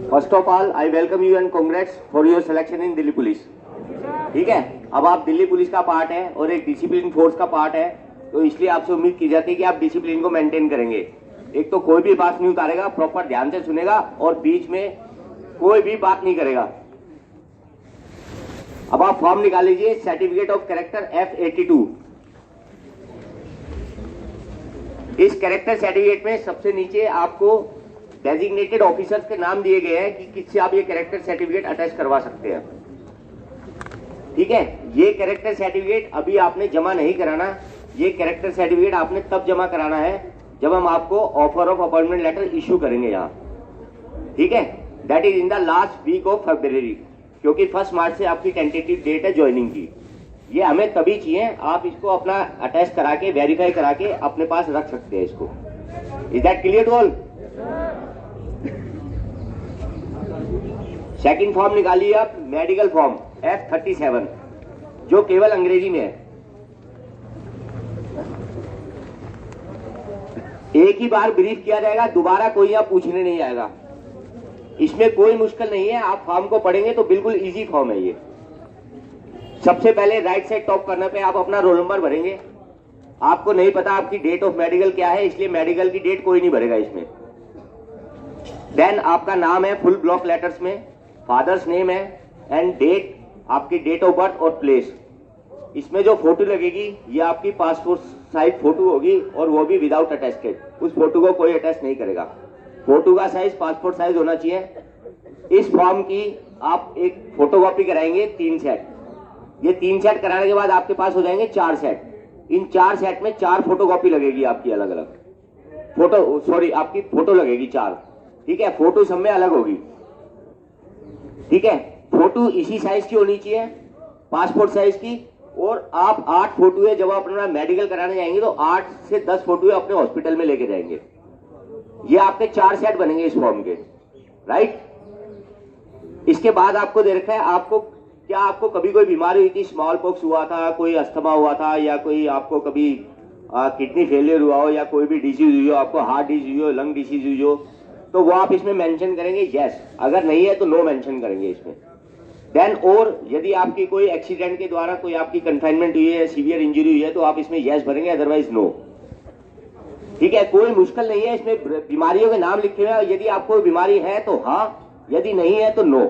First of all I welcome you and congrats for your selection in Delhi police. ठीक है, अब आप Delhi police का पार्ट है और एक डिसिप्लिन फोर्स का पार्ट है, तो इसलिए आपसे उम्मीद की जाती है कि आप डिसिप्लिन को मेंटेन करेंगे। एक तो कोई भी बात नहीं उतारेगा, प्रॉपर ध्यान से सुनेगा और बीच में कोई भी बात नहीं करेगा। अब आप फॉर्म निकाल लीजिए, सर्टिफिकेट ऑफ कैरेक्टर F82। इस कैरेक्टर सर्टिफिकेट में सबसे नीचे आपको डेजिग्नेटेड ऑफिसर्स के नाम दिए गए हैं कि किससे आप ये कैरेक्टर सर्टिफिकेट अटैच करवा सकते हैं। ठीक है, ये कैरेक्टर सर्टिफिकेट अभी आपने जमा नहीं कराना। ये कैरेक्टर सर्टिफिकेट आपने तब जमा कराना है जब हम आपको offer of appointment letter issue करेंगे यहाँ। ठीक है, that is in the last week of February, क्योंकि 1 मार्च से आपकी टेंटेटिव डेट है ज्वाइनिंग की। ये हमें तभी चाहिए, आप इसको अपना अटैच करा के वेरीफाई करा के अपने पास रख सकते हैं इसको। Is that clear to all? Second form निकालिए आप, मेडिकल फॉर्म F37, जो केवल अंग्रेजी में है। एक ही बार ब्रीफ किया जाएगा, दोबारा कोई यहाँ पूछने नहीं आएगा। इसमें कोई मुश्किल नहीं है, आप फॉर्म को पढ़ेंगे तो बिल्कुल इजी फॉर्म है ये। सबसे पहले राइट साइड टॉप करने पे आप अपना रोल नंबर भरेंगे। आपको नहीं पता आपकी डेट ऑफ मेडिकल क्या है, इसलिए मेडिकल की डेट कोई नहीं भरेगा इसमें। देन आपका नाम है फुल ब्लॉक लेटर्स में, फादर्स नेम है एंड डेट, आपकी डेट ऑफ बर्थ और प्लेस। इसमें जो फोटो लगेगी ये आपकी पासपोर्ट साइज फोटो होगी और वो भी विदाउट अटैचमेंट। उस फोटो को कोई अटैच नहीं करेगा। फोटो का साइज पासपोर्ट साइज होना चाहिए। इस फॉर्म की आप एक फोटोकॉपी कराएंगे 3 सेट। ये 3 सेट कराने के बाद आपके पास हो जाएंगे 4 सेट। इन 4 सेट में 4 फोटोकॉपी लगेगी आपकी अलग अलग। आपकी फोटो लगेगी 4। ठीक है, फोटो सब में अलग होगी। ठीक है, फोटो इसी साइज की होनी चाहिए, पासपोर्ट साइज की। और आप 8 फोटो है, जब आप अपना मेडिकल कराने जाएंगे तो 8 से 10 फोटो अपने हॉस्पिटल में लेके जाएंगे। ये आपके 4 सेट बनेंगे इस फॉर्म के, राइट। इसके बाद आपको दे रखा है, आपको कभी कोई बीमारी हुई थी, स्मॉल पॉक्स हुआ था, कोई अस्थमा हुआ था, या कोई आपको कभी किडनी फेलियर हुआ हो, या कोई भी डिजीज हुई हो, आपको हार्ट डिजीज हुई हो, लंग डिजीज हुई हो, तो वो आप इसमें मेंशन करेंगे यस। अगर नहीं है तो नो मेंशन करेंगे इसमें। देन और यदि आपकी कोई एक्सीडेंट के द्वारा कोई आपकी कंफाइनमेंट हुई है, सीवियर इंजरी हुई है, तो आप इसमें यस भरेंगे, अदरवाइज नो। ठीक है, कोई मुश्किल नहीं है। इसमें बीमारियों के नाम लिखे हुए हैं, यदि आपको बीमारी है तो हाँ, यदि नहीं है तो no.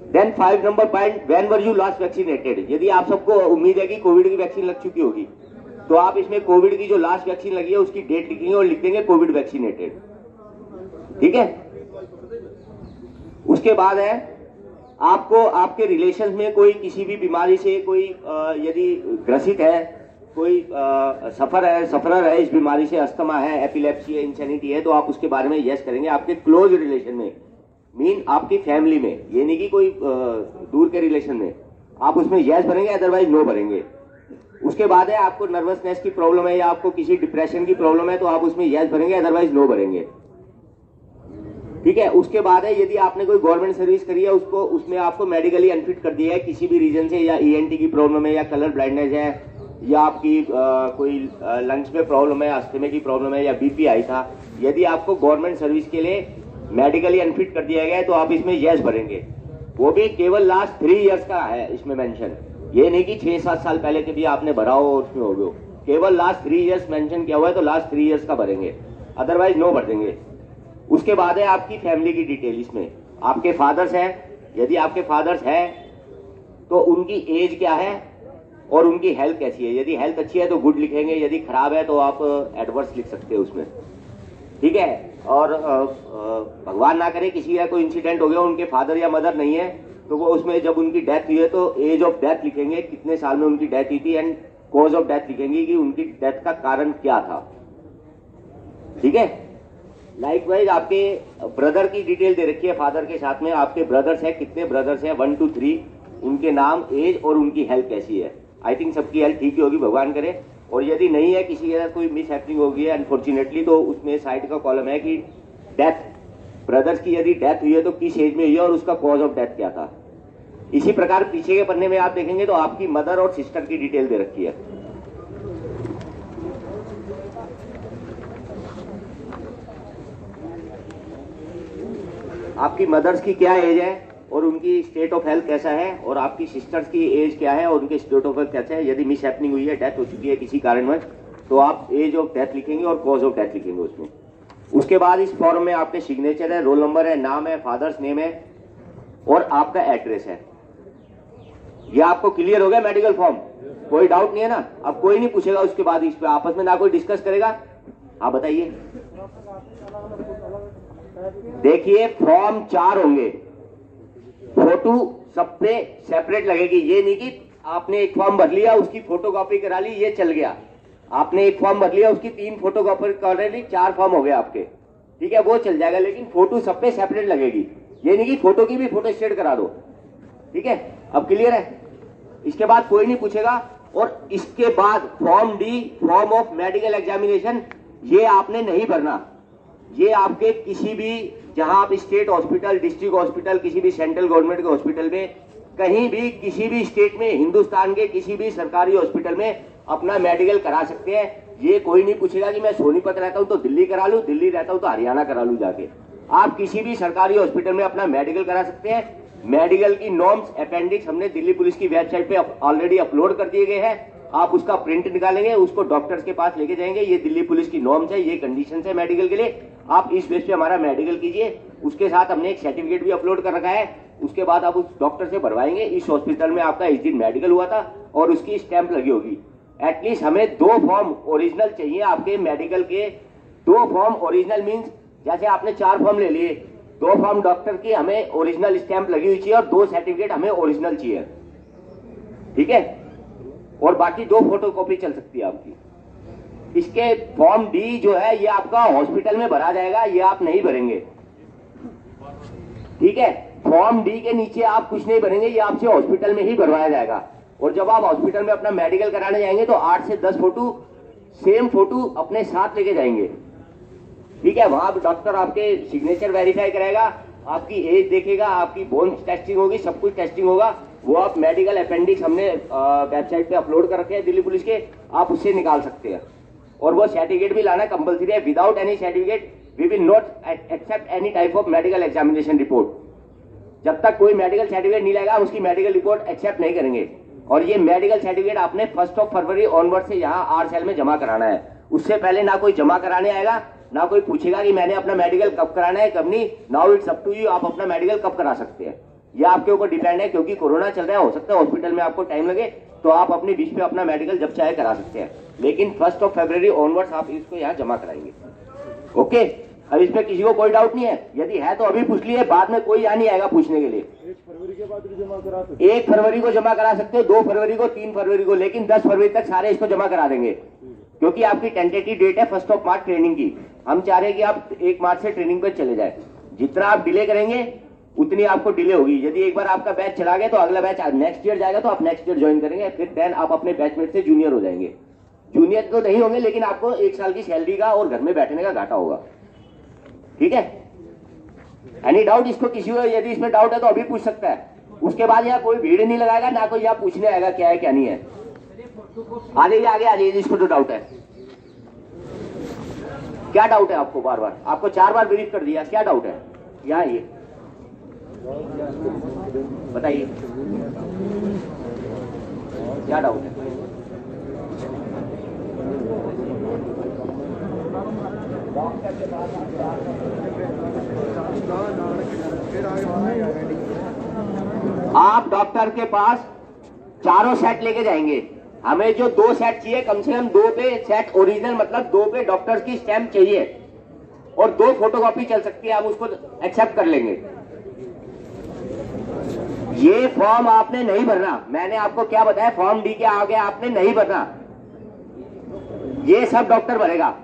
Then 5 number point, when were you last vaccinated. यदि आप सबको उम्मीद है कि कोविड की वैक्सीन लग चुकी होगी, तो आप इसमें कोविड की जो लास्ट वैक्सीन लगी है उसकी डेट लिखेंगे और लिख देंगे कोविड वैक्सीनेटेड। ठीक है, उसके बाद है आपको आपके रिलेशन में कोई किसी भी बीमारी से कोई यदि ग्रसित है, कोई सफरर है इस बीमारी से, अस्थमा है, एपिलेप्सी है, इंसैनिटी है, तो आप उसके बारे में यस करेंगे। आपके क्लोज रिलेशन में, मीन आपकी फैमिली में, ये नहीं कि कोई दूर के रिलेशन में, आप उसमें यस भरेंगे, अदरवाइज नो भरेंगे। उसके बाद है आपको नर्वसनेस की प्रॉब्लम है या आपको किसी डिप्रेशन की प्रॉब्लम है, तो आप उसमें यस भरेंगे, अदरवाइज नो भरेंगे। ठीक है, उसके बाद है यदि आपने कोई गवर्नमेंट सर्विस करी है, उसमें आपको मेडिकली अनफिट कर दिया है किसी भी रीजन से, या ENT की प्रॉब्लम है, या कलर ब्लाइंडनेस है, या आपकी कोई लंग्स में प्रॉब्लम है, अस्थमा की प्रॉब्लम है, या BP आई था, यदि आपको गवर्नमेंट सर्विस के लिए मेडिकली अनफिट कर दिया गया है, तो आप इसमें यस भरेंगे। वो भी केवल लास्ट 3 इयर्स का है इसमें मेंशन। ये नहीं कि 6-7 साल पहले के भी आपने भरा हो और उसमें हो गए। केवल लास्ट 3 इयर्स मेंशन किया हुआ है, तो लास्ट 3 इयर्स का भरेंगे, अदरवाइज नो भर देंगे। उसके बाद है आपकी फैमिली की डिटेल। इसमें आपके फादर्स हैं, यदि आपके फादर्स हैं तो उनकी एज क्या है और उनकी हेल्थ कैसी है। यदि हेल्थ अच्छी है तो गुड लिखेंगे, यदि खराब है तो आप एडवर्स लिख सकते हैं उसमें। ठीक है, और भगवान ना करे किसी का कोई इंसिडेंट हो गया, उनके फादर या मदर नहीं है, तो वो उसमें जब उनकी डेथ हुई है तो एज ऑफ डेथ लिखेंगे, कितने साल में उनकी डेथ हुई थी, एंड कॉज ऑफ डेथ लिखेंगे कि उनकी डेथ का कारण क्या था। ठीक है, लाइकवाइज आपके ब्रदर की डिटेल दे रखी है फादर के साथ में। आपके ब्रदर्स हैं, कितने ब्रदर्स हैं, 1 2 3, उनके नाम, एज और उनकी हेल्थ कैसी है। आई थिंक सबकी हेल्थ ठीक ही होगी, भगवान करे। और यदि नहीं है, किसी का कोई मिस हैपनिंग हो गई है अनफॉर्चुनेटली, तो उसमें साइड का कॉलम है कि डेथ, ब्रदर्स की यदि डेथ हुई है तो किस एज में हुई है और उसका कॉज ऑफ डेथ क्या था। इसी प्रकार पीछे के पन्ने में आप देखेंगे तो आपकी मदर और सिस्टर की डिटेल दे रखी है। आपकी मदर्स की क्या एज है और उनकी स्टेट ऑफ हेल्थ कैसा है, और आपकी सिस्टर्स की एज क्या है और उनके स्टेट ऑफ हेल्थ कैसा है। यदि मिस हैपनिंग हुई है, डेथ हो चुकी है किसी कारणवश, तो आप एज ऑफ डेथ लिखेंगे और कॉज ऑफ डेथ लिखेंगे उसमें। उसके बाद इस फॉर्म में आपके सिग्नेचर है, रोल नंबर है, नाम है, फादर्स नेम है और आपका एड्रेस है। ये आपको क्लियर हो गया मेडिकल फॉर्म? कोई डाउट नहीं है ना? अब कोई नहीं पूछेगा उसके बाद इस पे आपस में, ना कोई डिस्कस करेगा। हाँ बताइए। देखिए फॉर्म 4 होंगे, फोटो सब पे सेपरेट लगेगी। ये नहीं कि आपने एक फॉर्म भर लिया, उसकी फोटोकॉपी करा ली, ये चल गया। आपने एक फॉर्म भर लिया, उसकी 3 फोटोकॉपी करा ली, 4 फॉर्म हो गए आपके, ठीक है, वो चल जाएगा। लेकिन फोटो सब पे सेपरेट लगेगी। ये नहीं कि फोटो की भी फोटो स्टेट करा दो, ठीक है। अब क्लियर है? इसके बाद कोई नहीं पूछेगा। और इसके बाद form D, form of medical examination, ये आपने नहीं भरना। ये आपके किसी भी, जहां आप स्टेट हॉस्पिटल, डिस्ट्रिक्ट हॉस्पिटल, किसी भी सेंट्रल गवर्नमेंट के हॉस्पिटल में, कहीं भी किसी भी स्टेट में, हिंदुस्तान के किसी भी सरकारी हॉस्पिटल में अपना मेडिकल करा सकते हैं। ये कोई नहीं पूछेगा कि मैं सोनीपत रहता हूं तो दिल्ली करा लूं, दिल्ली रहता हूं तो हरियाणा करा लूं जाके। आप किसी भी सरकारी हॉस्पिटल में अपना मेडिकल करा सकते हैं। मेडिकल की नॉर्म्स अपेंडिक्स हमने दिल्ली पुलिस की वेबसाइट पे ऑलरेडी अपलोड कर दिए गए हैं। आप उसका प्रिंट निकालेंगे, उसको डॉक्टर्स के पास लेके जाएंगे। ये दिल्ली पुलिस की नॉर्म्स है, ये कंडीशंस है मेडिकल के लिए। आप इस बेस पे हमारा मेडिकल कीजिए। उसके साथ हमने एक सर्टिफिकेट भी अपलोड कर रखा है। उसके बाद आप उस डॉक्टर से भरवाएंगे इस हॉस्पिटल में आपका इस दिन मेडिकल हुआ था, और उसकी स्टैंप लगी होगी। एटलीस्ट हमें 2 फॉर्म ओरिजिनल चाहिए आपके मेडिकल के। 2 फॉर्म ओरिजिनल मीन्स जैसे आपने 4 फॉर्म ले लिए, 2 फॉर्म डॉक्टर की हमें ओरिजिनल स्टैंप लगी हुई चाहिए और 2 सर्टिफिकेट हमें ओरिजिनल चाहिए, ठीक है। और बाकी 2 फोटोकॉपी चल सकती है आपकी। इसके फॉर्म डी जो है ये आपका हॉस्पिटल में भरा जाएगा, ये आप नहीं भरेंगे, ठीक है। फॉर्म डी के नीचे आप कुछ नहीं भरेंगे, ये आपसे हॉस्पिटल में ही भरवाया जाएगा। और जब आप हॉस्पिटल में अपना मेडिकल कराने जाएंगे तो 8 से 10 फोटो, सेम फोटो अपने साथ लेके जाएंगे, ठीक है। वहां डॉक्टर आपके सिग्नेचर वेरीफाई कराएगा, आपकी एज देखेगा, आपकी बोन टेस्टिंग होगी, सब कुछ टेस्टिंग होगा। वो आप मेडिकल अपेंडिक्स हमने वेबसाइट पे अपलोड कर रखे हैं दिल्ली पुलिस के, आप उससे निकाल सकते हैं। और वो सर्टिफिकेट भी लाना कंपलसरी है। Without any certificate we will not accept any type of medical examination report. जब तक कोई मेडिकल सर्टिफिकेट नहीं लाएगा, उसकी मेडिकल रिपोर्ट एक्सेप्ट नहीं करेंगे। और ये मेडिकल सर्टिफिकेट आपने 1 फरवरी ऑनवर्ड से यहाँ आर सेल में जमा कराना है। उससे पहले ना कोई जमा कराने आएगा, ना कोई पूछेगा कि मैंने अपना मेडिकल कब कराना है, कब नहीं। Now it's up to you, आप अपना मेडिकल कब करा सकते हैं, ये आपके ऊपर डिपेंड है। क्योंकि कोरोना चल रहा है, हो सकता है हॉस्पिटल में आपको टाइम लगे, तो आप अपनी विश पे अपना मेडिकल जब चाहे करा सकते हैं। लेकिन 1 फरवरी ऑनवर्ड्स आप इसको यहाँ जमा कराएंगे, ओके। अब इसमें किसी को कोई डाउट नहीं है? यदि है तो अभी पूछ लिए, बाद में कोई यहाँ नहीं आएगा पूछने के लिए। 1 फरवरी के बाद भी जमा करा सकते, 1 फरवरी को जमा करा सकते हो, 2 फरवरी को, 3 फरवरी को, लेकिन 10 फरवरी तक सारे इसको जमा करा देंगे। क्योंकि आपकी टेंटेटिव डेट है 1 मार्च ट्रेनिंग की। हम चाह रहे हैं कि आप 1 मार्च से ट्रेनिंग पे चले जाए। जितना आप डिले करेंगे उतनी आपको डिले होगी। यदि एक बार आपका बैच चला गया तो अगला बैच नेक्स्ट ईयर जाएगा, तो आप नेक्स्ट ईयर ज्वाइन करेंगे, फिर देन आप अपने बैचमेट से जूनियर हो जाएंगे। जूनियर तो नहीं होंगे, लेकिन आपको 1 साल की सैलरी का और घर में बैठने का घाटा होगा, ठीक है। Any doubt? इसको किसी को यदि इसमें डाउट है तो अभी पूछ सकता है। उसके बाद यहाँ कोई भीड़ नहीं लगाएगा, ना कोई यहाँ पूछने आएगा क्या है क्या नहीं है। आ जाइए, आगे आ जाइए जिसको तो डाउट है। क्या डाउट है आपको? बार बार आपको 4 बार ब्रीफ कर दिया, क्या डाउट है? यहाँ ये बताइए, क्या डाउट है? आप डॉक्टर के पास चारों सेट लेके जाएंगे। हमें जो 2 सेट चाहिए, कम से कम 2 पे सेट ओरिजिनल, मतलब 2 पे डॉक्टर की स्टैंप चाहिए, और 2 फोटोकॉपी चल सकती है, आप उसको एक्सेप्ट कर लेंगे। ये फॉर्म आपने नहीं भरना। मैंने आपको क्या बताया, फॉर्म डी के आगे आपने नहीं भरना। ये सब डॉक्टर भरेगा।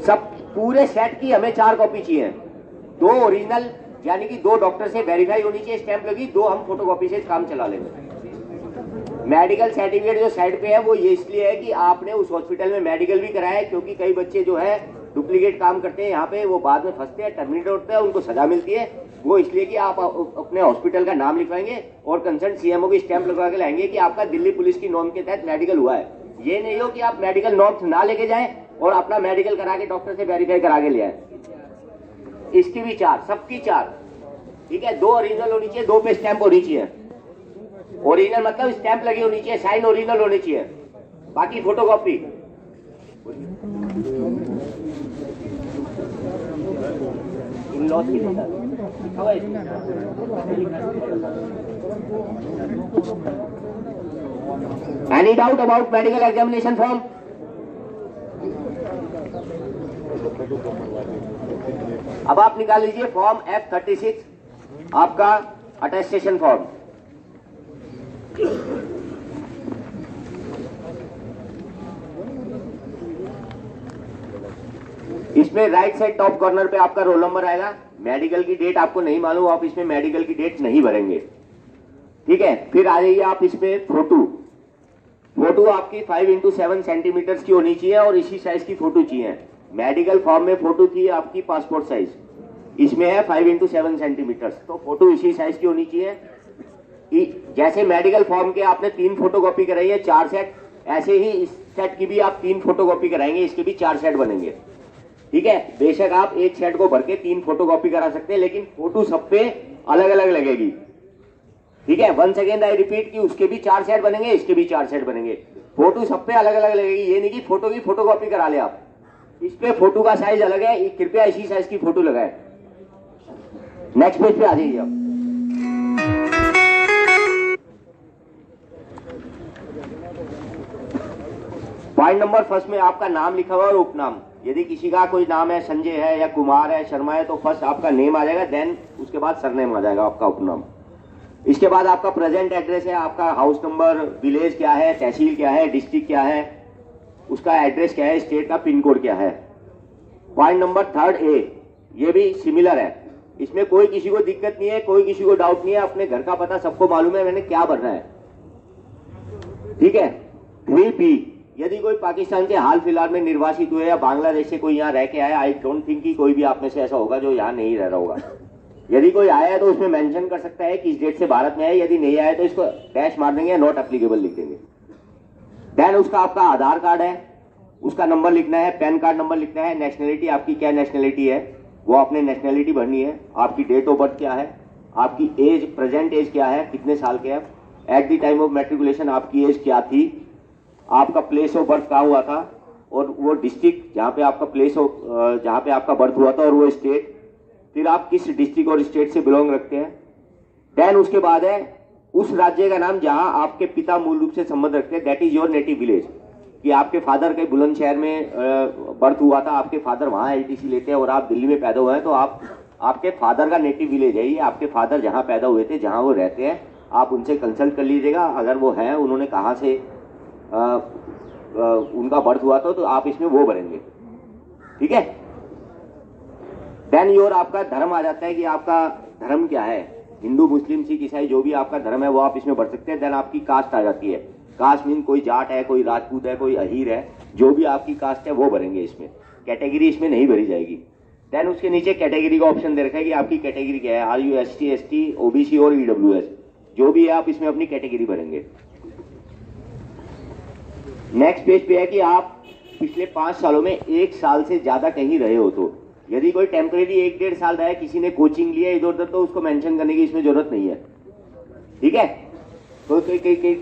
सब पूरे सेट की हमें 4 कॉपी चाहिए, 2 ओरिजिनल, यानी कि 2 डॉक्टर से वेरीफाई होनी चाहिए, स्टैंप लगी, 2 हम फोटोकॉपी से काम चला लेंगे। मेडिकल सर्टिफिकेट जो साइड पे है वो ये इसलिए है कि आपने उस हॉस्पिटल में मेडिकल भी कराया है। क्योंकि कई बच्चे जो है डुप्लीकेट काम करते हैं यहाँ पे, वो बाद में फंसते हैं, टर्मिनेट होते हैं, उनको सजा मिलती है। वो इसलिए कि आप अपने हॉस्पिटल का नाम लिखवाएंगे और कंसर्न सीएमओ की स्टैंप लगवा के लाएंगे कि आपका दिल्ली पुलिस की नॉर्म के तहत मेडिकल हुआ है। ये नहीं हो कि आप मेडिकल नॉर्म्स ना लेके जाएं और अपना मेडिकल करा के डॉक्टर से वेरीफाई करा के ले आए। इसकी भी 4, सबकी 4। ठीक है, 2 ओरिजिनल होनी चाहिए, 2 पे स्टैंप होनी चाहिए। ओरिजिनल मतलब स्टैंप लगी होनी चाहिए, साइन ओरिजिनल होनी चाहिए, बाकी फोटोकॉपी। इन लॉज के लिए लिखा हुआ है इसमें। Any doubt about medical examination form? अब आप निकाल लीजिए फॉर्म F36, आपका अटेस्टेशन फॉर्म। इसमें राइट साइड टॉप कॉर्नर पे आपका रोल नंबर आएगा। मेडिकल की डेट आपको नहीं मालूम, आप इसमें मेडिकल की डेट नहीं भरेंगे। ठीक है, फिर आ जाइए आप इसमें फोटो आपकी 5x7 सेंटीमीटर की होनी चाहिए और इसी साइज की फोटो चाहिए। मेडिकल फॉर्म में फोटो थी आपकी पासपोर्ट साइज, इसमें है 5x7 सेंटीमीटर, तो फोटो इसी साइज की होनी चाहिए। जैसे मेडिकल फॉर्म के आपने 3 फोटोकॉपी कराई है 4 सेट, ऐसे ही इस सेट की भी आप 3 फोटोकॉपी कराएंगे, इसके भी 4 सेट बनेंगे। ठीक है, बेशक आप एक सेट को भर के 3 फोटोकॉपी करा सकते हैं, लेकिन फोटो सब पे अलग अलग लगेगी। ठीक है, वंस अगेन आई रिपीट कि उसके भी 4 सेट बनेंगे, इसके भी 4 सेट बनेंगे, फोटो सब पे अलग अलग लगेगी। ये नहीं कि फोटो की फोटोकॉपी करा ले आप, इस पे फोटो का साइज अलग है, कृपया इसी साइज की फोटो लगाए। नेक्स्ट पेज पे आ जाइए आप। पॉइंट नंबर फर्स्ट में आपका नाम लिखा हुआ और उपनाम। यदि किसी का कोई नाम है, संजय है या कुमार है, शर्मा है, तो फर्स्ट आपका नेम आ जाएगा, देन उसके बाद सरनेम आ जाएगा आपका उपनाम। इसके बाद आपका प्रेजेंट एड्रेस है, आपका हाउस नंबर, विलेज क्या है, तहसील क्या है, डिस्ट्रिक्ट क्या है, उसका एड्रेस क्या है, स्टेट का पिन कोड क्या है। पॉइंट नंबर 3 ए, ये भी सिमिलर है, इसमें कोई किसी को दिक्कत नहीं है, कोई किसी को डाउट नहीं है, अपने घर का पता सबको मालूम है मैंने क्या भरना है। ठीक है। 3 बी, यदि कोई पाकिस्तान से हाल फिलहाल में निर्वासित हुए या बांग्लादेश से कोई यहाँ रह के आया, आई डोंट थिंक कि कोई भी आप में से ऐसा होगा जो यहाँ नहीं रह रहा होगा। यदि कोई आया है तो उसमें मेंशन कर सकता है किस डेट से भारत में है, यदि नहीं आया तो इसको डैश मार देंगे, नॉट एप्लीकेबल लिख देंगे। देन उसका आपका आधार कार्ड है, उसका नंबर लिखना है, पैन कार्ड नंबर लिखना है, नेशनलिटी आपकी क्या नेशनलिटी है वो आपने नेशनलिटी भरनी है, आपकी डेट ऑफ बर्थ क्या है, आपकी एज, प्रेजेंट एज क्या है, कितने साल के हैं, at the time of matriculation आपकी एज क्या थी, आपका प्लेस ऑफ बर्थ कहाँ हुआ था और वो डिस्ट्रिक्ट जहाँ पे आपका प्लेस ऑफ जहाँ पे आपका बर्थ हुआ था और वो स्टेट, फिर आप किस डिस्ट्रिक्ट और स्टेट से बिलोंग रखते हैं। देन उसके बाद है उस राज्य का नाम जहां आपके पिता मूल रूप से संबंध रखते हैं, that is your native village, कि आपके फादर के बुलंदशहर में बर्थ हुआ था, आपके फादर वहां एलटीसी लेते हैं और आप दिल्ली में पैदा हुए हैं, तो आपके फादर का नेटिव विलेज है ये, आपके फादर जहां पैदा हुए थे, जहां वो रहते हैं, आप उनसे कंसल्ट कर लीजिएगा। अगर वो है, उन्होंने कहाँ से उनका बर्थ हुआ था, तो आप इसमें वो भरेंगे। ठीक है। देन योर आपका धर्म आ जाता है कि आपका धर्म क्या है, हिंदू, मुस्लिम, सिख, ईसाई, जो भी आपका धर्म है वो आप इसमें भर सकते हैं। देन आपकी कास्ट आ जाती है, कास्ट मीन कोई जाट है, कोई राजपूत है, कोई अहीर है, जो भी आपकी कास्ट है वो भरेंगे इसमें, कैटेगरी इसमें नहीं भरी जाएगी। देन उसके नीचे कैटेगरी का ऑप्शन दे रखा है कि आपकी कैटेगरी क्या है, are you ST, ST, OBC और EWS, जो भी है आप इसमें अपनी कैटेगरी भरेंगे। नेक्स्ट पेज पे है कि आप पिछले 5 सालों में 1 साल से ज्यादा कहीं रहे हो, तो यदि कोई टेम्परेरी 1-1.5 साल रहा है, किसी ने कोचिंग लिया इधर उधर, तो उसको मेंशन करने की इसमें जरूरत नहीं है। ठीक है। तो कोई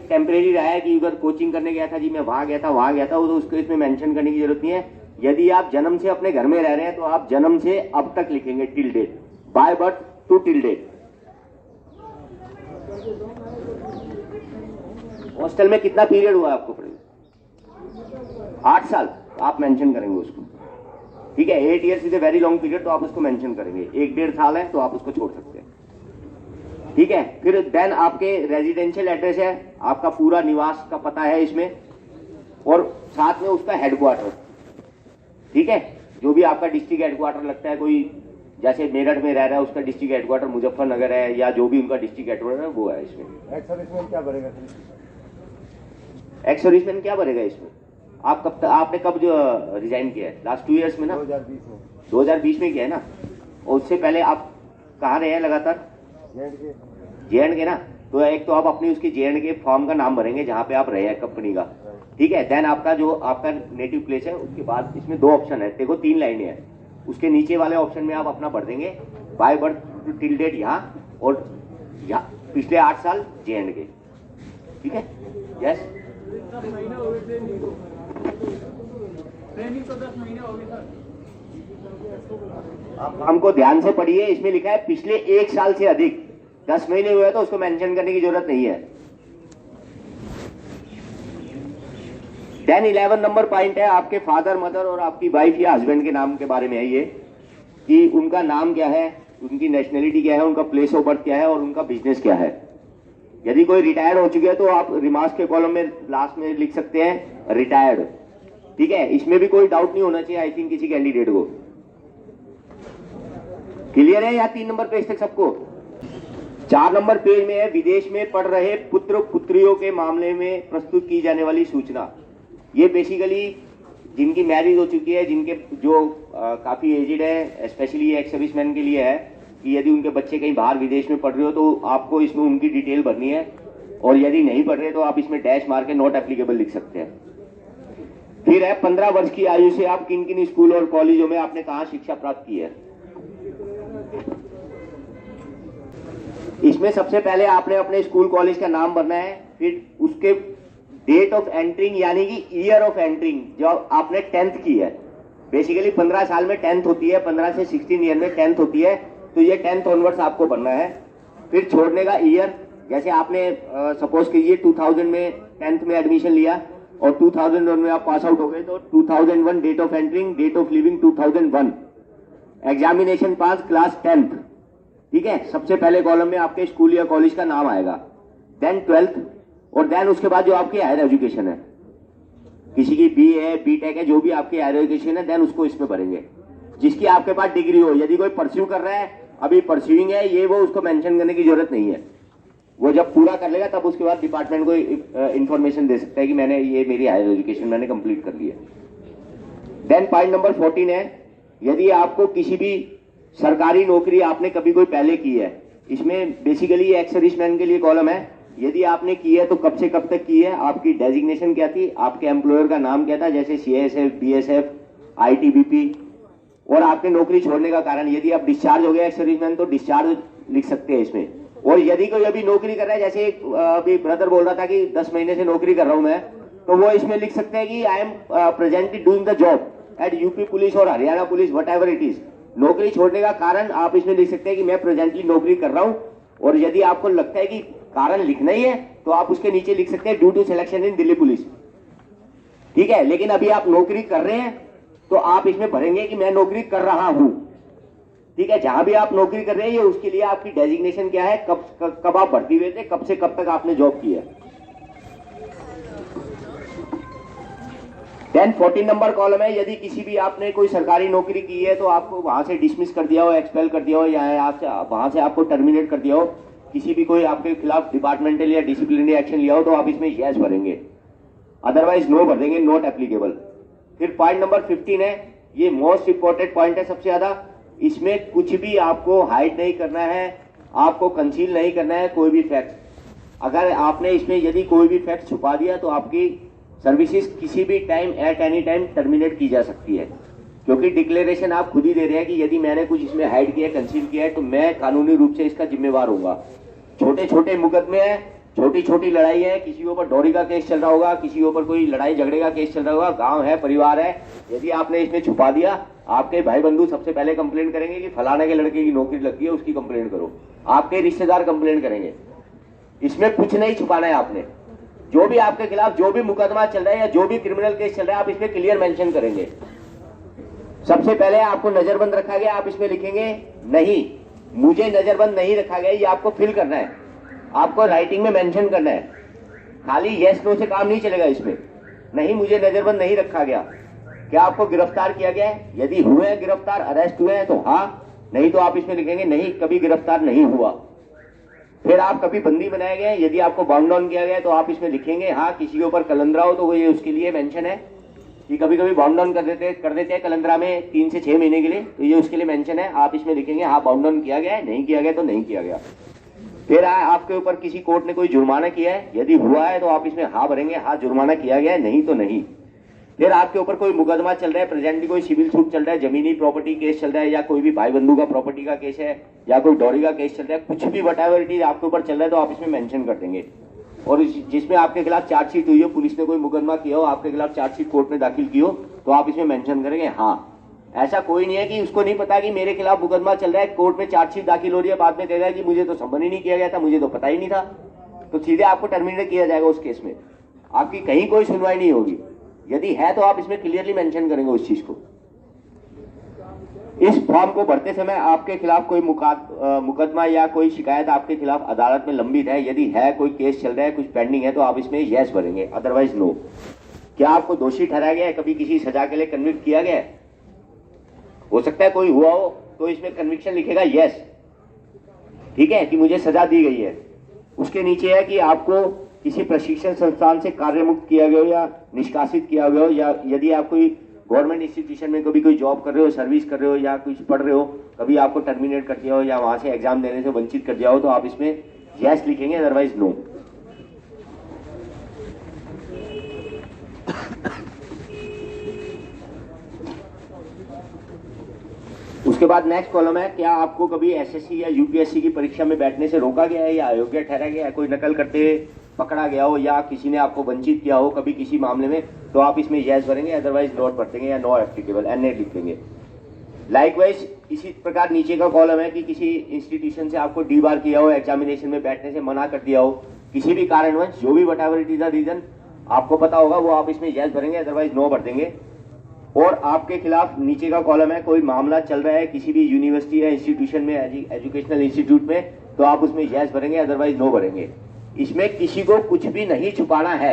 टेम्परेरी रहा है कि उधर कोचिंग करने गया था जी, मैं वहां गया था तो उसको इसमें मेंशन करने की जरूरत नहीं है। यदि आप जन्म से अपने घर में रह रहे हैं तो आप जन्म से अब तक लिखेंगे, till date, by birth to till date. Hostel में कितना पीरियड हुआ आपको पढ़े, 8 साल, आप मेंशन करेंगे उसको। ठीक है। 8 years is a very long period, तो आप उसको मेंशन करेंगे। 1-1.5 साल है तो आप उसको छोड़ सकते हैं। ठीक है। फिर देन आपके रेजिडेंशियल एड्रेस है, आपका पूरा निवास का पता है इसमें, और साथ में उसका हेडक्वार्टर। ठीक है। जो भी आपका डिस्ट्रिक्ट हेडक्वार्टर लगता है, कोई जैसे मेरठ में रह रहा है उसका डिस्ट्रिक्ट हेडक्वार्टर मुजफ्फरनगर है, या जो भी उनका डिस्ट्रिक्ट हेडक्वार्टर है वो है इसमें। एक्स सर्विसमैन क्या भरेगा? एक्स सर्विसमैन क्या भरेगा इसमें? आपने कब जो रिजाइन किया है, लास्ट 2 ईयर्स में ना? 2020 में किया है ना, और उससे पहले आप कहाँ रहे हैं लगातार? JNK ना, तो एक तो आप अपनी उसकी JNK फॉर्म का नाम भरेंगे जहाँ पे आप रहे हैं कंपनी का। ठीक है। देन आपका जो आपका नेटिव प्लेस है, उसके बाद इसमें 2 ऑप्शन है, देखो 3 लाइनें हैं। उसके नीचे वाले ऑप्शन में आप अपना भर देंगे बाय बर्थ टिल डेट यहाँ और यहाँ पिछले 8 साल J&K। ठीक है, यस। 10 महीने हो गए ट्रेनिंग तो 10 महीने हो गए सर। आप हमको ध्यान से पढ़िए, इसमें लिखा है पिछले 1 साल से अधिक। 10 महीने हुए तो उसको मेंशन करने की जरूरत नहीं है। देन 11 नंबर पॉइंट है आपके फादर मदर और आपकी वाइफ या हस्बैंड के नाम के बारे में है ये, कि उनका नाम क्या है, उनकी नेशनलिटी क्या है, उनका प्लेस ऑफ बर्थ क्या है और उनका बिजनेस क्या है। यदि कोई रिटायर्ड हो चुके हैं तो आप रिमार्क्स के कॉलम में लास्ट में लिख सकते हैं रिटायर्ड। ठीक है, इसमें भी कोई डाउट नहीं होना चाहिए आई थिंक किसी कैंडिडेट को। क्लियर है या 3 नंबर पेज तक सबको? 4 नंबर पेज में है विदेश में पढ़ रहे पुत्र पुत्रियों के मामले में प्रस्तुत की जाने वाली सूचना। ये बेसिकली जिनकी मैरिज हो चुकी है, जिनके जो काफी एजिड है, स्पेशली ये एक्स सर्विसमैन के लिए है कि यदि उनके बच्चे कहीं बाहर विदेश में पढ़ रहे हो तो आपको इसमें उनकी डिटेल भरनी है, और यदि नहीं पढ़ रहे तो आप इसमें डैश मार के नॉट एप्लीकेबल लिख सकते हैं। फिर है 15 वर्ष की आयु से आप किन किन स्कूल और कॉलेजों में आपने कहा शिक्षा प्राप्त की है। इसमें सबसे पहले आपने अपने स्कूल कॉलेज का नाम भरना है, फिर उसके डेट ऑफ एंट्रिंग यानी कि ईयर ऑफ एंट्रिंग जो आपने 10th की है। बेसिकली 15 साल में 10th होती है, 15 से 16 ईयर में 10th होती है, तो ये 10th ऑनवर्ड्स आपको भरना है। फिर छोड़ने का ईयर, जैसे आपने सपोज कीजिए 2000 में 10th में एडमिशन लिया और 2001 में आप पास आउट हो गए, तो 2001 date of entering, date of leaving 2001, examination pass class 10th। ठीक है, सबसे पहले कॉलम में आपके स्कूल या कॉलेज का नाम आएगा, देन 12th, और देन उसके बाद जो आपकी हायर एजुकेशन है, किसी की BA BTech है, जो भी आपकी हायर एजुकेशन है, देन उसको इसमें भरेंगे। जिसकी आपके पास डिग्री हो, यदि कोई परस्यू कर रहा है, अभी परस्यूइंग है ये वो, उसको मेंशन करने की जरूरत नहीं है। वो जब पूरा कर लेगा तब उसके बाद डिपार्टमेंट को इंफॉर्मेशन दे सकता है कि मैंने ये मेरी हायर एजुकेशन मैंने कंप्लीट कर ली है। देन पॉइंट नंबर 14 है, यदि आपको किसी भी सरकारी नौकरी आपने कभी कोई पहले की है, इसमें बेसिकली एक्स सर्विसमैन के लिए कॉलम है। यदि आपने की है तो कब से कब तक की है, आपकी डेजिग्नेशन क्या थी, आपके एम्प्लॉयर का नाम क्या था, जैसे CISF, BSF, ITBP, और आपके नौकरी छोड़ने का कारण। यदि आप डिस्चार्ज हो गए एक्स सर्विसमैन तो डिस्चार्ज लिख सकते हैं इसमें। और यदि कोई अभी नौकरी कर रहा है, जैसे अभी ब्रदर बोल रहा था कि 10 महीने से नौकरी कर रहा हूं मैं, तो वो इसमें लिख सकते हैं कि I am presently doing the job at UP police और Haryana police, whatever it is. नौकरी छोड़ने का कारण आप इसमें लिख सकते हैं कि मैं प्रेजेंटली नौकरी कर रहा हूं। और यदि आपको लगता है कि कारण लिखना ही है तो आप उसके नीचे लिख सकते हैं due to selection in Delhi police. ठीक है, लेकिन अभी आप नौकरी कर रहे हैं तो आप इसमें भरेंगे कि मैं नौकरी कर रहा हूं। ठीक है, जहां भी आप नौकरी कर रहे हैं ये उसके लिए आपकी डेजिग्नेशन क्या है, कब आप भर्ती हुए थे, कब से कब तक आपने जॉब की है। देन 14 नंबर कॉलम है, यदि किसी भी आपने कोई सरकारी नौकरी की है तो आपको वहां से डिसमिस कर दिया हो, एक्सपेल कर दिया हो, या वहां से आपको टर्मिनेट कर दिया हो, किसी भी कोई आपके खिलाफ डिपार्टमेंटल या डिसिप्लिनरी एक्शन लिया हो, तो आप इसमें यस भरेंगे, अदरवाइज नो भर देंगे, नॉट एप्लीकेबल। फिर पॉइंट नंबर 15 है, ये मोस्ट इंपॉर्टेंट पॉइंट है सबसे ज्यादा। इसमें कुछ भी आपको हाइड नहीं करना है, आपको कंसील नहीं करना है कोई भी फैक्ट। अगर आपने इसमें यदि कोई भी फैक्ट छुपा दिया तो आपकी सर्विसेज किसी भी time at any time terminate की जा सकती है, क्योंकि डिक्लेरेशन आप खुद ही दे रहे हैं कि यदि मैंने कुछ इसमें हाइड किया, कंसील किया है तो मैं कानूनी रूप से इसका जिम्मेवार होऊंगा। छोटे छोटे मुकदमे हैं, छोटी छोटी लड़ाई है, किसी के ऊपर डोरी का केस चल रहा होगा, किसी के ऊपर कोई लड़ाई झगड़े का केस चल रहा होगा, गांव है, परिवार है, यदि आपने इसमें छुपा दिया, आपके भाई बंधु सबसे पहले कंप्लेन करेंगे कि फलाने के लड़के की नौकरी लगी है, उसकी कंप्लेन करो। आपके रिश्तेदार कंप्लेन करेंगे। इसमें कुछ नहीं छुपाना है आपने। जो भी आपके खिलाफ जो भी मुकदमा चल रहा है या जो भी क्रिमिनल केस चल रहा है, आप इसमें क्लियर मेंशन करेंगे। सबसे पहले आपको नजरबंद रखा गया, आप इसमें लिखेंगे नहीं, मुझे नजरबंद नहीं रखा गया, ये आपको फिल करना है, आपको राइटिंग में मेंशन करना है। खाली यस नो से काम नहीं चलेगा इसमें। नहीं, मुझे नजरबंद नहीं रखा गया। क्या आपको गिरफ्तार किया गया है? यदि हुए हैं गिरफ्तार, अरेस्ट हुए हैं तो हाँ, नहीं तो आप इसमें लिखेंगे नहीं, कभी गिरफ्तार नहीं हुआ। फिर आप कभी बंदी बनाए गए, यदि आपको बाउंड डाउन किया गया है तो आप इसमें लिखेंगे हाँ, किसी के ऊपर कलंदरा हो तो वो ये उसके लिए मेंशन है कि कभी कभी बाउंड डाउन कर देते हैं कलंदरा में 3 से 6 महीने के लिए, तो ये उसके लिए मेंशन है। आप इसमें लिखेंगे हाँ, बाउंड डाउन किया गया है, नहीं किया गया तो नहीं किया गया। फिर आपके ऊपर किसी कोर्ट ने कोई जुर्माना किया है, यदि हुआ है तो आप इसमें हाँ भरेंगे, हाँ जुर्माना किया गया है, नहीं तो नहीं। फिर आपके ऊपर कोई मुकदमा चल रहा है, प्रेजेंटली कोई सिविल सूट चल रहा है, जमीनी प्रॉपर्टी केस चल रहा है, या कोई भी भाई बंधु का प्रॉपर्टी का केस है, या कोई डॉरी का केस चल रहा है, कुछ भी व्हाटएवर इट इज आपके ऊपर चल रहा है तो आप इसमें मेंशन कर देंगे। और जिसमें आपके खिलाफ चार्जशीट हुई हो, पुलिस ने कोई मुकदमा किया हो, आपके खिलाफ चार्जशीट कोर्ट में दाखिल की हो, तो आप इसमें मेंशन करेंगे हाँ। ऐसा कोई नहीं है कि उसको नहीं पता कि मेरे खिलाफ मुकदमा चल रहा है, कोर्ट में चार्जशीट दाखिल हो रही है, बाद में कहेगा कि मुझे तो संबंध ही नहीं किया गया था, मुझे तो पता ही नहीं था, तो सीधे आपको टर्मिनेट किया जाएगा उस केस में, आपकी कहीं कोई सुनवाई नहीं होगी। यदि है तो आप इसमें क्लियरली मेंशन करेंगे उस चीज को। इस फॉर्म को भरते समय आपके खिलाफ कोई मुकदमा या कोई शिकायत आपके खिलाफ अदालत में लंबित है, यदि है कोई केस चल रहा है, कुछ पेंडिंग है, तो आप इसमें यस भरेंगे, अदरवाइज नो। क्या आपको दोषी ठहराया गया है, कभी किसी सजा के लिए कन्विक्ट किया गया है? हो सकता है कोई हुआ हो, तो इसमें कन्विक्शन लिखेगा यस, ठीक है, कि मुझे सजा दी गई है। उसके नीचे है कि आपको किसी प्रशिक्षण संस्थान से कार्य मुक्त किया गया हो या निष्कासित किया गया हो, या यदि आप कोई गवर्नमेंट इंस्टीट्यूशन में कभी कोई जॉब कर रहे हो, सर्विस कर रहे हो, या कुछ पढ़ रहे हो, कभी आपको टर्मिनेट कर दिया हो या वहां से एग्जाम देने से वंचित कर दिया हो, तो आप इसमें यस लिखेंगे, अदरवाइज नो। उसके बाद नेक्स्ट कॉलम है, क्या आपको कभी एसएससी या यूपीएससी की परीक्षा में बैठने से रोका गया है या अयोग्य ठहराया गया है, कोई नकल करते पकड़ा गया हो, या किसी ने आपको वंचित किया हो कभी किसी मामले में, तो आप इसमें यस भरेंगे, अदरवाइज नॉट भर देंगे या नो एप्लीकेबल, एनए लिख देंगे। लाइकवाइज इसी प्रकार नीचे का कॉलम है कि किसी इंस्टीट्यूशन से आपको डी बार किया हो, एग्जामिनेशन में बैठने से मना कर दिया हो, किसी भी कारणवश, जो भी whatever it is the reason आपको पता होगा, वो आप इसमें यस भरेंगे, अदरवाइज नो भर देंगे। और आपके खिलाफ नीचे का कॉलम है, कोई मामला चल रहा है किसी भी यूनिवर्सिटी या इंस्टीट्यूशन में, एजुकेशनल इंस्टीट्यूट में, तो आप उसमें यस भरेंगे, अदरवाइज नो भरेंगे। इसमें किसी को कुछ भी नहीं छुपाना है।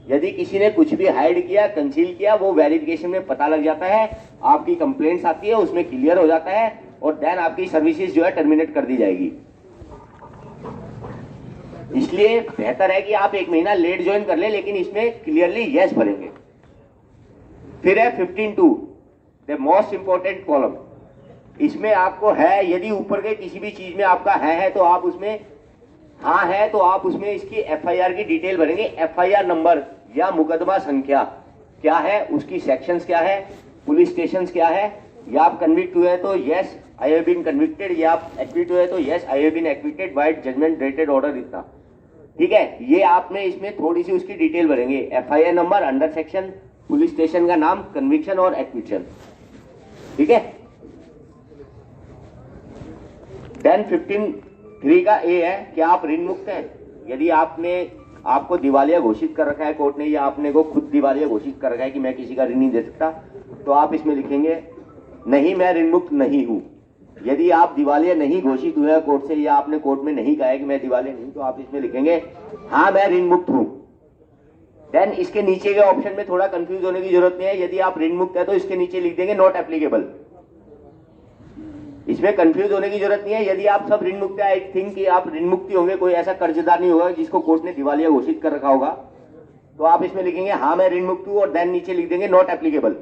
यदि किसी ने कुछ भी हाइड किया, कंसील किया, वो वेरिफिकेशन में पता लग जाता है, आपकी कंप्लेंट्स आती है, उसमें क्लियर हो जाता है, और देन आपकी सर्विसेज जो है टर्मिनेट कर दी जाएगी। इसलिए बेहतर है कि आप 1 महीना लेट ज्वाइन कर ले, लेकिन इसमें क्लियरली यस भरेंगे। फिर है 15(2), द मोस्ट इंपॉर्टेंट कॉलम। इसमें आपको है, यदि ऊपर के किसी भी चीज में आपका है तो आप उसमें हाँ है, तो आप उसमें इसकी एफआईआर की डिटेल भरेंगे, एफआईआर नंबर या मुकदमा संख्या क्या है, उसकी सेक्शंस क्या है, पुलिस स्टेशंस क्या है, या आप कन्विक्ट हुए तो yes I have been convicted, या आप एक्विट हुए तो yes I have been acquitted by judgment dated order, इतना, ठीक है। ये आपने इसमें थोड़ी सी उसकी डिटेल भरेंगे, FIR number, under section, police station का नाम, कन्विक्शन और एक्विशन, ठीक है। देन 15(3) का ए है कि आप ऋण मुक्त हैं। यदि आपको दिवालिया घोषित कर रखा है कोर्ट ने, या आपने को खुद दिवालिया घोषित कर रखा है कि मैं किसी का ऋण नहीं दे सकता, तो आप इसमें लिखेंगे नहीं, मैं ऋण मुक्त नहीं हूं। यदि आप दिवालिया नहीं घोषित हुए कोर्ट से, या आपने कोर्ट में नहीं कहा है कि मैं दिवालिया नहीं, तो आप इसमें लिखेंगे हाँ मैं ऋण मुक्त हूं। देन इसके नीचे के ऑप्शन में थोड़ा कंफ्यूज होने की जरूरत नहीं है। यदि आप ऋण मुक्त है तो इसके नीचे लिख देंगे नॉट एप्लीकेबल, इसमें कंफ्यूज होने की जरूरत नहीं है। यदि आप सब ऋण मुक्त है, आई थिंक कि आप ऋण मुक्ति होंगे, कोई ऐसा कर्जदार नहीं होगा जिसको कोर्ट ने दिवालिया घोषित कर रखा होगा, तो आप इसमें लिखेंगे हाँ मैं ऋण मुक्त हूं, और देन नीचे लिख देंगे नॉट एप्लीकेबल।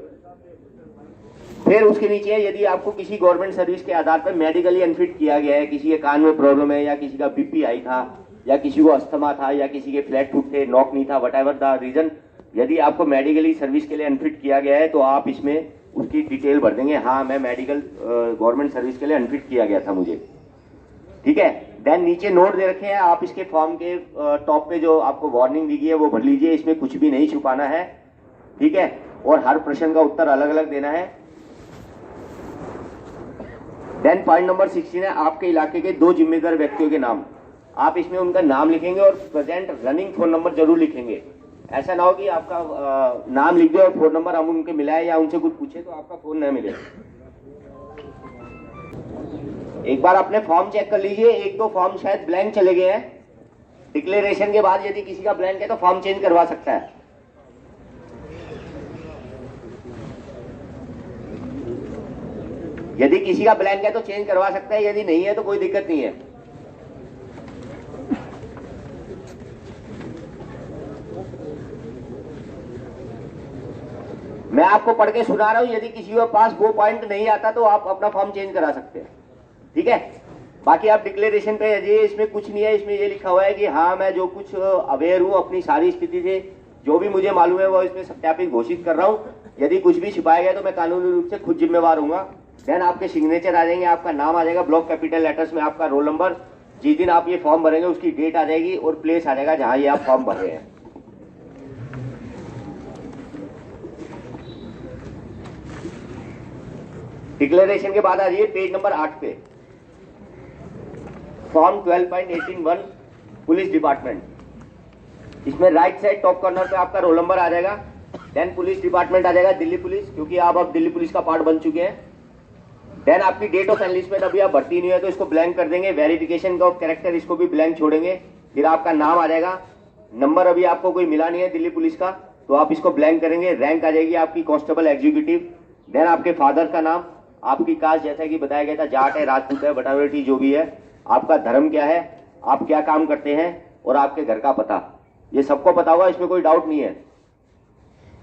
फिर उसके नीचे है, यदि आपको किसी गवर्नमेंट सर्विस के आधार पर मेडिकली अनफिट किया गया है, किसी के कान में प्रॉब्लम है, या किसी का बीपी हाई था, या किसी को अस्थमा था, या किसी के फ्लैट फुट थे, नॉक नहीं था, व्हाटएवर द रीजन, यदि आपको मेडिकली सर्विस के लिए अनफिट किया गया है, तो आप इसमें उसकी डिटेल भर देंगे हाँ मैं मेडिकल गवर्नमेंट सर्विस के लिए अनफिट किया गया था मुझे, ठीक है। देन नीचे नोट दे रखे हैं, आप इसके फॉर्म के टॉप पे जो आपको वार्निंग दी गई है वो भर लीजिए, इसमें कुछ भी नहीं छुपाना है, ठीक है, और हर प्रश्न का उत्तर अलग अलग देना है। देन पॉइंट नंबर 16 है, आपके इलाके के 2 जिम्मेदार व्यक्तियों के नाम, आप इसमें उनका नाम लिखेंगे और प्रेजेंट रनिंग फोन नंबर जरूर लिखेंगे। ऐसा ना हो कि आपका नाम लिख दे और फोन नंबर हम उनके मिलाए या उनसे कुछ पूछे तो आपका फोन न मिले। एक बार अपने फॉर्म चेक कर लीजिए, 1-2 फॉर्म शायद ब्लैंक चले गए हैं। डिक्लेरेशन के बाद यदि किसी का ब्लैंक है तो फॉर्म चेंज करवा सकता है। यदि किसी का ब्लैंक है तो चेंज करवा सकता है, यदि नहीं है तो कोई दिक्कत नहीं है। मैं आपको पढ़ के सुना रहा हूं, यदि किसी के पास वो पॉइंट नहीं आता तो आप अपना फॉर्म चेंज करा सकते हैं, ठीक है। बाकी आप डिक्लेरेशन पे, इसमें कुछ नहीं है, इसमें ये लिखा हुआ है कि हाँ मैं जो कुछ अवेयर हूं अपनी सारी स्थिति से, जो भी मुझे मालूम है वो इसमें सत्यापित घोषित कर रहा हूँ। यदि कुछ भी छिपाया गया तो मैं कानूनी रूप से खुद जिम्मेवार हूँगा। देन आपके सिग्नेचर आ जाएंगे, आपका नाम आ जाएगा ब्लॉक कैपिटल लेटर्स में, आपका रोल नंबर, जिस दिन आप ये फॉर्म भरेंगे उसकी डेट आ जाएगी और प्लेस आ जाएगा जहां ये आप फॉर्म भर रहे हैं। डिक्लेरेशन के बाद आ जाइए पेज नंबर 8 पे, फॉर्म 12.18(1) पुलिस डिपार्टमेंट। इसमें राइट साइड टॉप कॉर्नर पे आपका रोल नंबर आ जाएगा। देन पुलिस डिपार्टमेंट आ जाएगा दिल्ली पुलिस, क्योंकि आप अब दिल्ली पुलिस का पार्ट बन चुके हैं। देन आपकी डेट ऑफ एनलिस्टमेंट अभी आप भर्ती नहीं है तो इसको ब्लैंक कर देंगे। वेरिफिकेशन का कैरेक्टर इसको भी ब्लैंक छोड़ेंगे। फिर आपका नाम आ जाएगा, नंबर अभी आपको कोई मिला नहीं है दिल्ली पुलिस का तो आप इसको ब्लैंक करेंगे। रैंक आ जाएगी आपकी कांस्टेबल एग्जीक्यूटिव। देन आपके फादर का नाम, आपकी कास्ट जैसा कि बताया गया था, जाट है, राजपूत है, बटावटी जो भी है, आपका धर्म क्या है, आप क्या काम करते हैं और आपके घर का पता, ये सबको पता होगा, इसमें कोई डाउट नहीं है।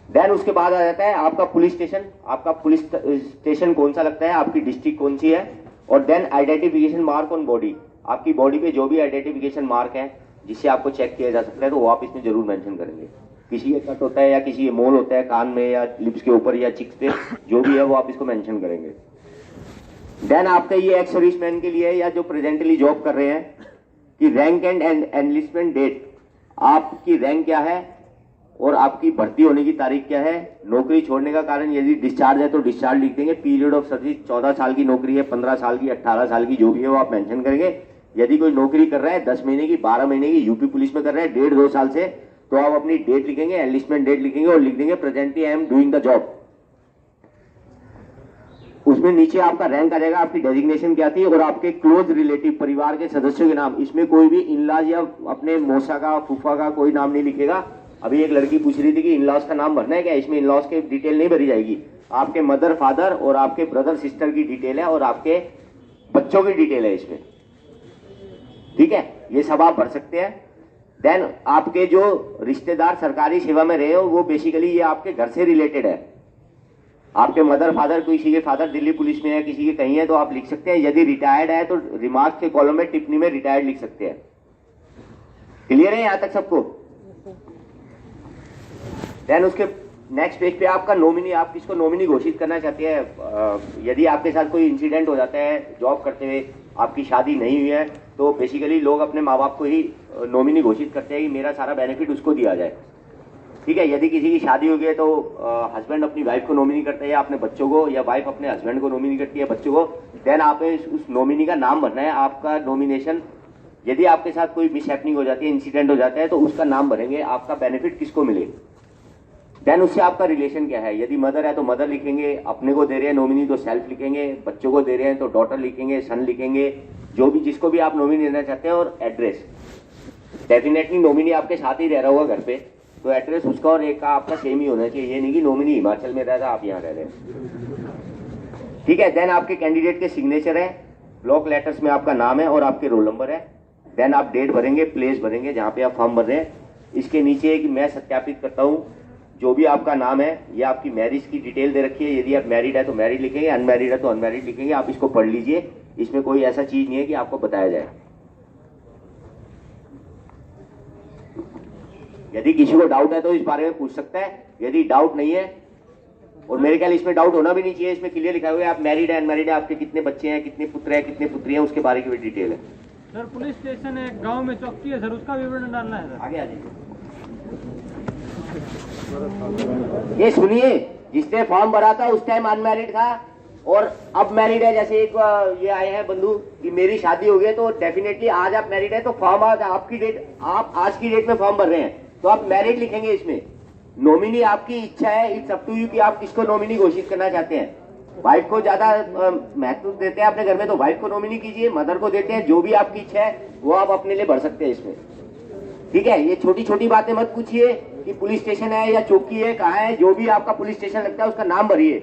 देन उसके बाद आ जाता है आपका पुलिस स्टेशन, आपका पुलिस स्टेशन कौन सा लगता है, आपकी डिस्ट्रिक्ट कौन सी है, और then identification mark on body, आपकी बॉडी पे जो भी आइडेंटिफिकेशन मार्क है जिससे आपको चेक किया जा सकता है तो वो आप इसमें जरूर मेंशन करेंगे। किसी के कट होता है या किसी के मोल होता है कान में या लिप्स के ऊपर या चिक्स पे, जो भी है वो आप इसको मेंशन करेंगे। देन आपका ये एक्स सर्विसमैन के लिए है या जो प्रेजेंटली जॉब कर रहे हैं कि रैंक एंड एनलिस्टमेंट डेट, आपकी रैंक क्या है और आपकी भर्ती होने की तारीख क्या है। नौकरी छोड़ने का कारण यदि डिस्चार्ज है तो डिस्चार्ज लिख देंगे। पीरियड ऑफ सर्विस 14 साल की नौकरी है, 15 साल की, 18 साल की, जो भी है वो आप मेंशन करेंगे। यदि कोई नौकरी कर रहा है 10 महीने की, 12 महीने की, यूपी पुलिस में कर रहा है 1.5-2 साल से, तो आप अपनी डेट लिखेंगे, एनलिस्टमेंट डेट लिखेंगे और लिख देंगे presently I am doing the job. उसमें नीचे आपका रैंक आ जाएगा, आपकी डेजिग्नेशन क्या थी और आपके क्लोज रिलेटिव परिवार के सदस्यों के नाम। इसमें कोई भी इनलॉज या अपने मौसा का, फूफा का कोई नाम नहीं लिखेगा। अभी एक लड़की पूछ रही थी कि इनलॉज का नाम भरना है क्या, इसमें इनलॉज के डिटेल नहीं भरी जाएगी। आपके मदर फादर और आपके ब्रदर सिस्टर की डिटेल है और आपके बच्चों की डिटेल है इसमें, ठीक है, ये सब आप भर सकते हैं। देन आपके जो रिश्तेदार सरकारी सेवा में रहे हो वो बेसिकली ये आपके घर से रिलेटेड है। आपके मदर फादर, किसी के फादर दिल्ली पुलिस में है, किसी के कहीं है तो आप लिख सकते हैं। यदि रिटायर्ड है तो रिमार्क के कॉलम में टिप्पणी में रिटायर्ड लिख सकते हैं। क्लियर है यहां तक सबको? देन उसके नेक्स्ट पेज पे आपका नॉमिनी, आप किसको नॉमिनी घोषित करना चाहते हैं। यदि आपके साथ कोई इंसिडेंट हो जाता है जॉब करते हुए, आपकी शादी नहीं हुई है, तो बेसिकली लोग अपने माँ बाप को ही नॉमिनी घोषित करते हैं कि मेरा सारा बेनिफिट उसको दिया जाए, ठीक है। यदि किसी की शादी हो गई है तो हस्बैंड अपनी वाइफ को नॉमिनी करता है या अपने बच्चों को, या वाइफ अपने हस्बैंड को नॉमिनी करती है बच्चों को। देन आपने उस नॉमिनी का नाम भरना है। आपका नॉमिनेशन, यदि आपके साथ कोई मिसहैपनिंग हो जाती है, इंसिडेंट हो जाता है, तो उसका नाम भरेंगे, आपका बेनिफिट किसको मिले। देन उससे आपका रिलेशन क्या है। यदि मदर है तो मदर लिखेंगे, अपने को दे रहे हैं नॉमिनी तो सेल्फ लिखेंगे, बच्चों को दे रहे हैं तो डॉटर लिखेंगे, सन लिखेंगे, जो भी जिसको भी आप नॉमिनी देना चाहते हैं। और एड्रेस, डेफिनेटली नॉमिनी आपके साथ ही रह रहा होगा घर पे, तो एड्रेस उसका और एक का आपका सेम ही होना चाहिए। ये नहीं कि नॉमिनी हिमाचल में रहता आप यहाँ रह रहे हैं, ठीक है। देन आपके कैंडिडेट के सिग्नेचर है, ब्लॉक लेटर्स में आपका नाम है और आपके रोल नंबर है। देन आप डेट भरेंगे, प्लेस भरेंगे जहाँ पे आप फॉर्म भर रहे हैं। इसके नीचे एक मैं सत्यापित करता हूँ, जो भी आपका नाम है, ये आपकी मैरिज की डिटेल दे रखी है। यदि आप मैरिड है तो मैरिड लिखेंगे, अनमैरिड है तो अनमैरिड लिखेंगे। आप इसको पढ़ लीजिए, इसमें कोई ऐसा चीज नहीं है कि आपको बताया जाए। यदि किसी को डाउट है तो इस बारे में पूछ सकता है, यदि डाउट नहीं है, और मेरे ख्याल इसमें डाउट होना भी नहीं चाहिए। इसमें क्लियर लिखा हुआ है आप मैरिड है, अनमैरिड है, आपके कितने बच्चे हैं, कितने पुत्र हैं, कितने पुत्री हैं, उसके बारे की भी डिटेल है। सर पुलिस स्टेशन है, गांव में चौकी है सर, उसका विवरण डालना है सर। आगे आ जाइए। ये सुनिए, जिसने फॉर्म भरा था उस टाइम अनमैरिड था और अब मैरिड है। जैसे एक ये आए हैं बंधु कि मेरी शादी हो गई, तो डेफिनेटली आज आप मैरिड है तो फॉर्म आज आपकी डेट, आप आज की डेट में फॉर्म भर रहे हैं तो आप मैरिड लिखेंगे। इसमें नॉमिनी आपकी इच्छा है, इट्स अप टू यू कि आप किसको नॉमिनी घोषित करना चाहते हैं। वाइफ को ज्यादा महत्व देते हैं अपने घर में तो वाइफ को नॉमिनी कीजिए, मदर को देते हैं, जो भी आपकी इच्छा है वो आप अपने लिए भर सकते हैं इसमें, ठीक है। ये छोटी छोटी बातें मत पूछिए कि पुलिस स्टेशन है या चौकी है, कहाँ है, जो भी आपका पुलिस स्टेशन लगता है उसका नाम भरिए।